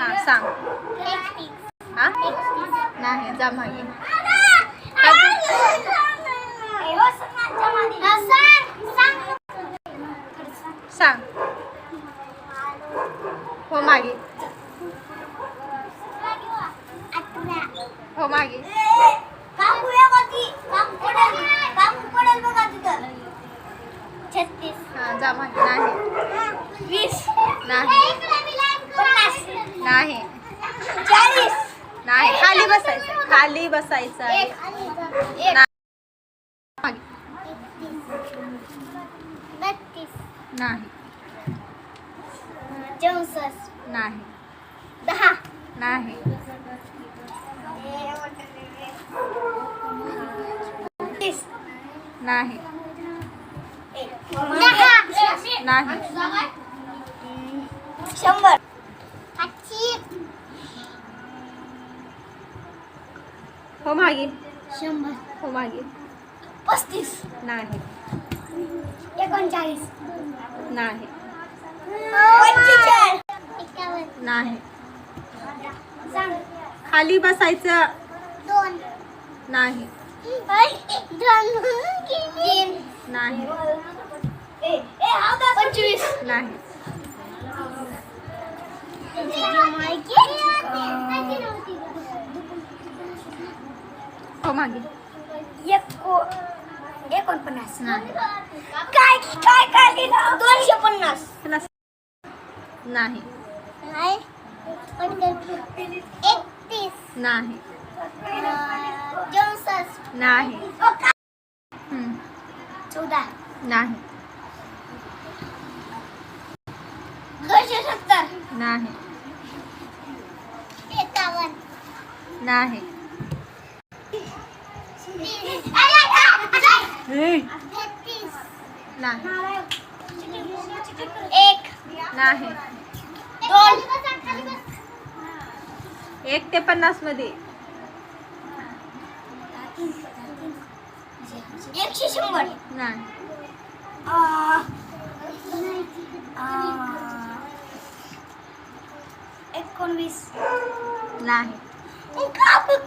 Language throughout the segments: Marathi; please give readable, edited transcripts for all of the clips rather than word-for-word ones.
हां सांग. हां नाही जा मागे. सांग. हो मागे. हो मागे. हां जा मागे. नाही 20 नाही नाही नाही खाली बसायचं. खाली बसायचं आहे. मागे. नाही 64 नाही 10 नाही नाही नाही 100 हो मागे. 100 हो मागे. 35 नाही 39 नाही 45 51 नाही सांग खाली बसायचं. 2 नाही 3 नाही 25 नाही हो मागे. 49 नाही काय काय काय लिहिलं 250 तुला नाही 31 नाही 64 नाही 14 नाही 270 नाही 51 नाही 33 नाही 1 नाही 2 1 ते 50 मध्ये 100 नाही 19 नाही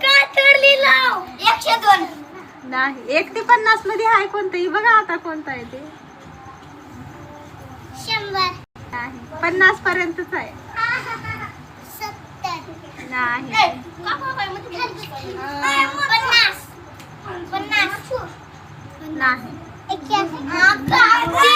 काय तर लिहिलं 102 नाही 1 ते 50 मध्ये आहे कोणतंही बघा आता कोणतं आहे ते. 100 नाही 50 पर्यंतच आहे. 70 नाही 50 नाही 81